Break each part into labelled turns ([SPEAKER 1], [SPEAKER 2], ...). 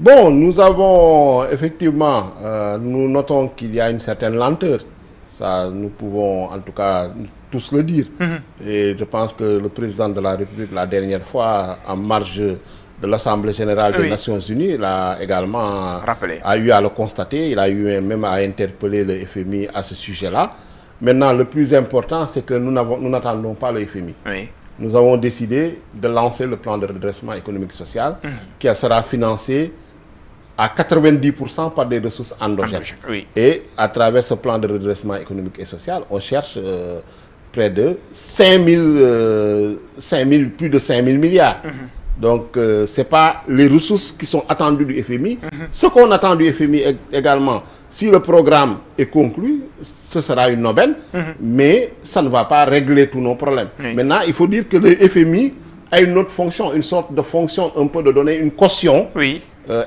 [SPEAKER 1] Bon, nous avons effectivement, nous notons qu'il y a une certaine lenteur. Ça, nous pouvons en tout cas tous le dire. Et je pense que le président de la République, la dernière fois, en marge de l'Assemblée générale des Nations Unies, il a également a eu à le constater. Il a eu même à interpeller le FMI à ce sujet-là. Maintenant, le plus important, c'est que nous n'attendons pas le FMI. Nous avons décidé de lancer le plan de redressement économique et social qui sera financé à 90% par des ressources endogènes. Et à travers ce plan de redressement économique et social, on cherche près de plus de 5 000 milliards. Donc, ce n'est pas les ressources qui sont attendues du FMI. Ce qu'on attend du FMI également, si le programme est conclu, ce sera une aubaine, mais ça ne va pas régler tous nos problèmes. Maintenant, il faut dire que le FMI a une autre fonction, une sorte de fonction un peu de donner une caution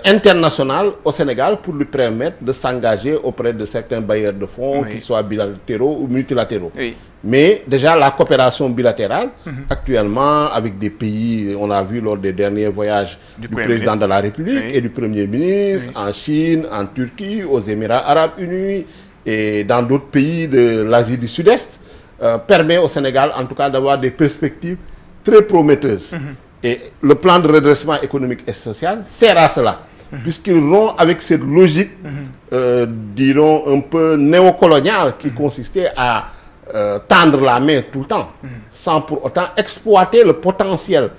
[SPEAKER 1] internationale au Sénégal pour lui permettre de s'engager auprès de certains bailleurs de fonds, qu'ils soient bilatéraux ou multilatéraux. Mais déjà, la coopération bilatérale, actuellement, avec des pays, on a vu lors des derniers voyages du président de la République et du Premier ministre, en Chine, en Turquie, aux Émirats arabes unis et dans d'autres pays de l'Asie du Sud-Est, permet au Sénégal, en tout cas, d'avoir des perspectives très prometteuses. Et le plan de redressement économique et social sert à cela, puisqu'ils rompt avec cette logique, dirons, un peu néocoloniale qui consistait à tendre la main tout le temps, sans pour autant exploiter le potentiel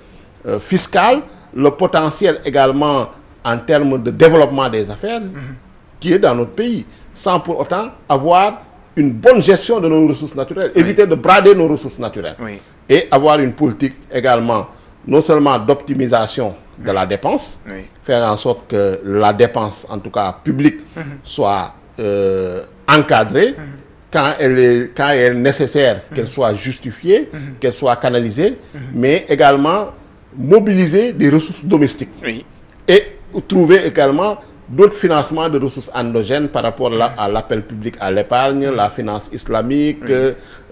[SPEAKER 1] fiscal, le potentiel également en termes de développement des affaires qui est dans notre pays, sans pour autant avoir une bonne gestion de nos ressources naturelles, éviter de brader nos ressources naturelles, et avoir une politique également non seulement d'optimisation de la dépense, faire en sorte que la dépense, en tout cas publique, soit encadrée, quand elle est nécessaire, qu'elle soit justifiée, qu'elle soit canalisée, mais également mobiliser des ressources domestiques. Et trouver également d'autres financements de ressources endogènes par rapport à l'appel public à l'épargne, la finance islamique,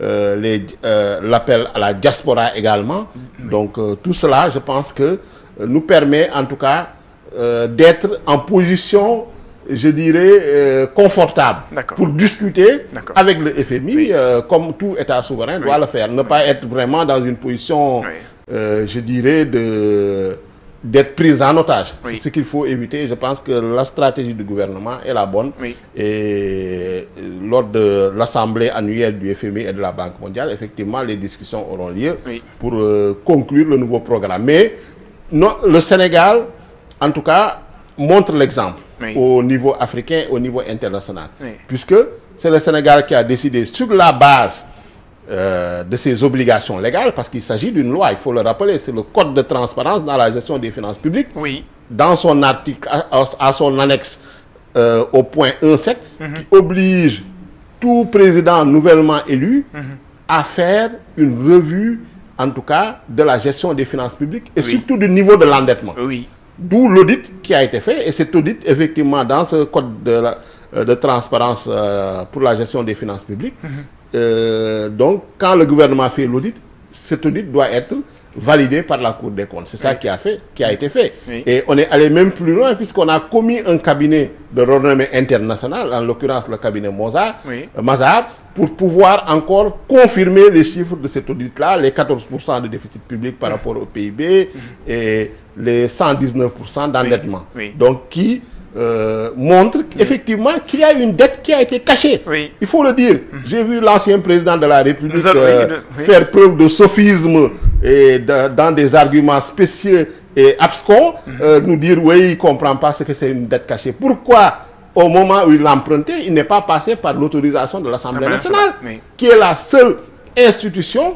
[SPEAKER 1] l'appel à la diaspora également. Donc tout cela, je pense que nous permet en tout cas d'être en position, je dirais, confortable pour discuter avec le FMI, comme tout État souverain doit le faire. Ne pas être vraiment dans une position, je dirais, d'être prise en otage. C'est ce qu'il faut éviter. Je pense que la stratégie du gouvernement est la bonne. Et lors de l'Assemblée annuelle du FMI et de la Banque mondiale, effectivement, les discussions auront lieu pour conclure le nouveau programme. Mais non, le Sénégal, en tout cas, montre l'exemple au niveau africain, au niveau international. Puisque c'est le Sénégal qui a décidé sur la base de ses obligations légales, parce qu'il s'agit d'une loi, il faut le rappeler, c'est le code de transparence dans la gestion des finances publiques, dans son article, à son annexe au point 1.7, qui oblige tout président nouvellement élu à faire une revue, en tout cas, de la gestion des finances publiques et surtout du niveau de l'endettement. D'où l'audit qui a été fait, et cet audit, effectivement, dans ce code de transparence pour la gestion des finances publiques, donc, quand le gouvernement fait l'audit, cet audit doit être validé par la Cour des comptes. C'est ça qui a été fait. Et on est allé même plus loin, puisqu'on a commis un cabinet de renommée internationale, en l'occurrence le cabinet Mazars, pour pouvoir encore confirmer les chiffres de cet audit-là, les 14% de déficit public par rapport au PIB et les 119% d'endettement. Donc, qui montre effectivement qu'il y a une dette qui a été cachée. Il faut le dire. J'ai vu l'ancien président de la République faire preuve de sophisme et dans des arguments spécieux et abscons, nous dire oui, il ne comprend pas ce que c'est une dette cachée. Pourquoi, au moment où il l'empruntait, il n'est pas passé par l'autorisation de l'Assemblée nationale, qui est la seule institution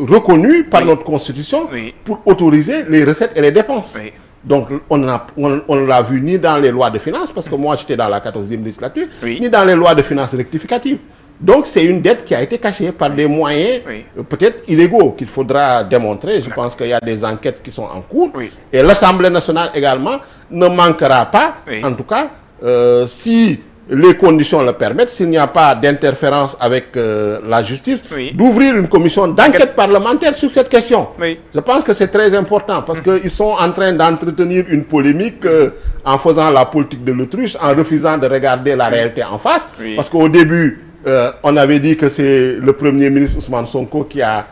[SPEAKER 1] reconnue par notre Constitution pour autoriser les recettes et les dépenses. Donc, on ne l'a vu ni dans les lois de finances, parce que moi j'étais dans la 14e législature, ni dans les lois de finances rectificatives. Donc, c'est une dette qui a été cachée par des moyens peut-être illégaux qu'il faudra démontrer. Je pense qu'il y a des enquêtes qui sont en cours. Et l'Assemblée nationale également ne manquera pas, en tout cas, si les conditions le permettent, s'il n'y a pas d'interférence avec la justice, d'ouvrir une commission d'enquête parlementaire sur cette question. Je pense que c'est très important parce qu'ils sont en train d'entretenir une polémique en faisant la politique de l'autruche, en refusant de regarder la réalité en face. Parce qu'au début, on avait dit que c'est le Premier ministre Ousmane Sonko qui a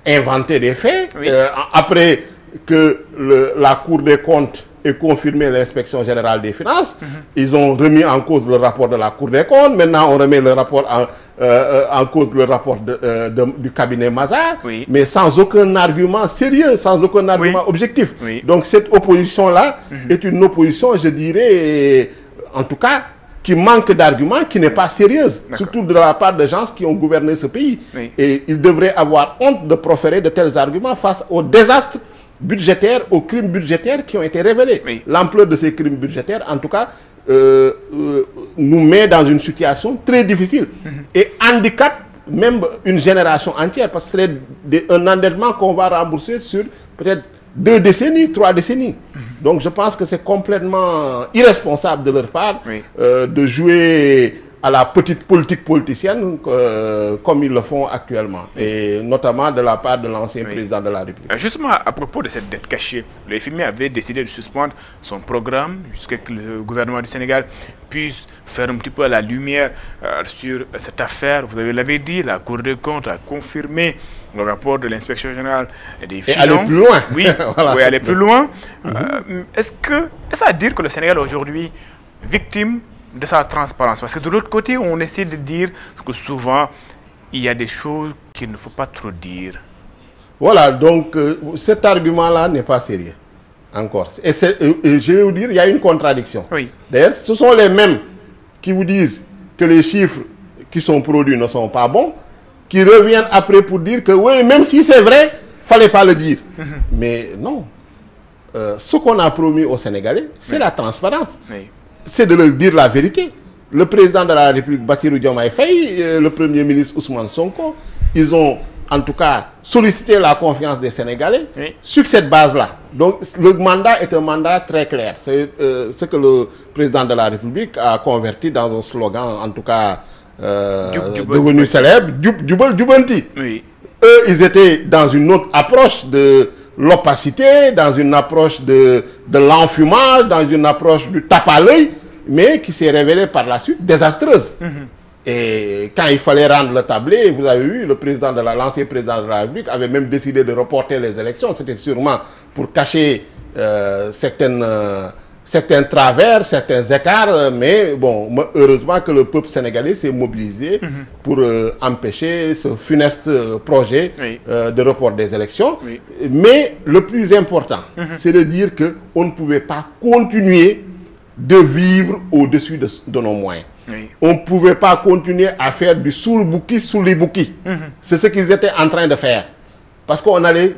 [SPEAKER 1] inventé des faits. Après que la Cour des comptes et confirmé l'inspection générale des finances. Ils ont remis en cause le rapport de la Cour des comptes. Maintenant, on remet le rapport en cause le rapport du cabinet Mazars, mais sans aucun argument sérieux, sans aucun argument objectif. Donc cette opposition-là est une opposition, je dirais, en tout cas, qui manque d'arguments, qui n'est pas sérieuse, surtout de la part de gens qui ont gouverné ce pays. Et ils devraient avoir honte de proférer de tels arguments face au désastre budgétaires, aux crimes budgétaires qui ont été révélés. L'ampleur de ces crimes budgétaires, en tout cas, nous met dans une situation très difficile et handicape même une génération entière parce que c'est un endettement qu'on va rembourser sur peut-être 2 décennies, 3 décennies. Donc je pense que c'est complètement irresponsable de leur part de jouer à la petite politique politicienne comme ils le font actuellement, et notamment de la part de l'ancien président de la République.
[SPEAKER 2] Justement, à propos de cette dette cachée, le FMI avait décidé de suspendre son programme jusqu'à ce que le gouvernement du Sénégal puisse faire un petit peu la lumière sur cette affaire. Vous l'avez dit, la Cour des comptes a confirmé le rapport de l'inspection générale des finances.
[SPEAKER 1] Et aller plus loin.
[SPEAKER 2] Oui, voilà. Oui, aller plus loin. Est-ce à dire que le Sénégal aujourd'hui victime de sa transparence? Parce que de l'autre côté, on essaie de dire que souvent, il y a des choses qu'il ne faut pas trop dire.
[SPEAKER 1] Voilà, donc cet argument-là n'est pas sérieux, encore. Et je vais vous dire, il y a une contradiction. D'ailleurs, ce sont les mêmes qui vous disent que les chiffres qui sont produits ne sont pas bons, qui reviennent après pour dire que oui, même si c'est vrai, il ne fallait pas le dire. Mais non. Ce qu'on a promis aux Sénégalais, c'est la transparence. C'est de leur dire la vérité. Le président de la République, Bassirou Diomaye Faye, le Premier ministre Ousmane Sonko, ils ont en tout cas sollicité la confiance des Sénégalais sur cette base-là. Donc le mandat est un mandat très clair. C'est ce que le président de la République a converti dans un slogan, en tout cas devenu célèbre, Djubal Djubanti. Eux, ils étaient dans une autre approche de l'opacité, dans une approche de l'enfumage, dans une approche du tape à l'œil, mais qui s'est révélée par la suite désastreuse. Et quand il fallait rendre le tablé, vous avez vu, l'ancien président de la République avait même décidé de reporter les élections. C'était sûrement pour cacher certains travers, certains écarts, mais bon, heureusement que le peuple sénégalais s'est mobilisé pour empêcher ce funeste projet de report des élections. Mais le plus important, c'est de dire qu'on ne pouvait pas continuer de vivre au-dessus de nos moyens. On ne pouvait pas continuer à faire du soul-bouki sous les bouquis. C'est ce qu'ils étaient en train de faire. Parce qu'on allait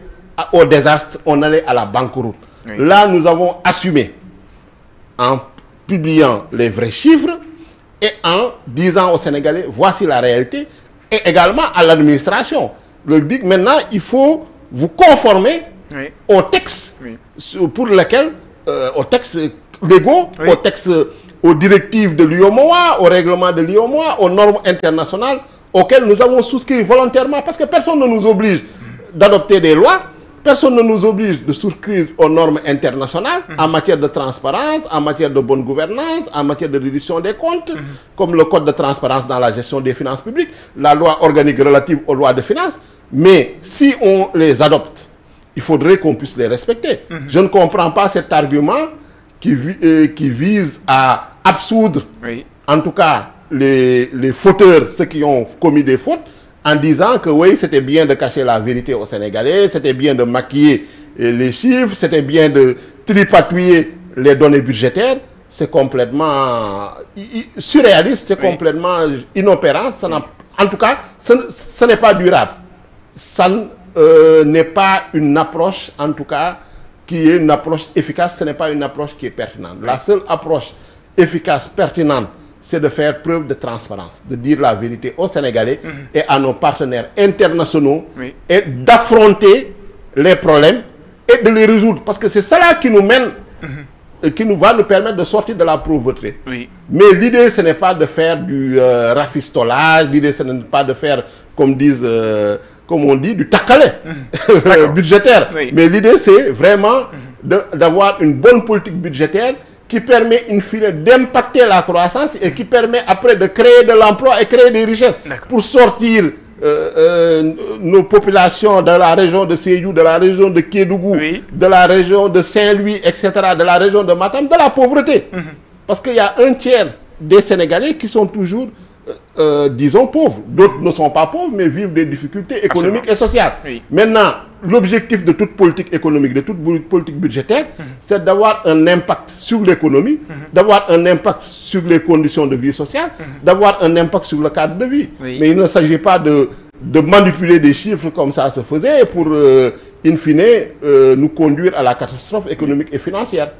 [SPEAKER 1] au désastre, on allait à la banqueroute. Là, nous avons assumé en publiant les vrais chiffres et en disant aux Sénégalais, voici la réalité, et également à l'administration. Le dit maintenant, il faut vous conformer aux textes pour lesquels, aux textes légaux, aux textes, aux directives de l'UEMOA, au règlement de l'UEMOA, aux normes internationales auxquelles nous avons souscrit volontairement, parce que personne ne nous oblige d'adopter des lois. Personne ne nous oblige de souscrire aux normes internationales en matière de transparence, en matière de bonne gouvernance, en matière de reddition des comptes, comme le code de transparence dans la gestion des finances publiques, la loi organique relative aux lois de finances. Mais si on les adopte, il faudrait qu'on puisse les respecter. Je ne comprends pas cet argument qui vise à absoudre, en tout cas, les fauteurs, ceux qui ont commis des fautes, en disant que oui, c'était bien de cacher la vérité aux Sénégalais, c'était bien de maquiller les chiffres, c'était bien de tripatouiller les données budgétaires. C'est complètement surréaliste, c'est complètement inopérant. Ça en tout cas, ce n'est pas durable. Ça n'est pas une approche, en tout cas, qui est une approche efficace. Ce n'est pas une approche qui est pertinente. La seule approche efficace, pertinente, c'est de faire preuve de transparence, de dire la vérité aux Sénégalais et à nos partenaires internationaux et d'affronter les problèmes et de les résoudre. Parce que c'est cela qui nous mène qui va nous permettre de sortir de la pauvreté.
[SPEAKER 2] Oui.
[SPEAKER 1] Mais l'idée, ce n'est pas de faire du rafistolage, l'idée, ce n'est pas de faire, comme on dit, du takalé budgétaire. Oui. Mais l'idée, c'est vraiment d'avoir une bonne politique budgétaire qui permet, in fine, d'impacter la croissance et qui permet après de créer de l'emploi et créer des richesses pour sortir nos populations de la région de Sédhiou, de la région de Kédougou, de la région de Saint-Louis, etc., de la région de Matam, de la pauvreté. Parce qu'il y a un tiers des Sénégalais qui sont toujours, disons, pauvres. D'autres ne sont pas pauvres, mais vivent des difficultés économiques et sociales. Maintenant, l'objectif de toute politique économique, de toute politique budgétaire, c'est d'avoir un impact sur l'économie, d'avoir un impact sur les conditions de vie sociale, d'avoir un impact sur le cadre de vie. Mais il ne s'agit pas de manipuler des chiffres comme ça se faisait pour, in fine, nous conduire à la catastrophe économique et financière.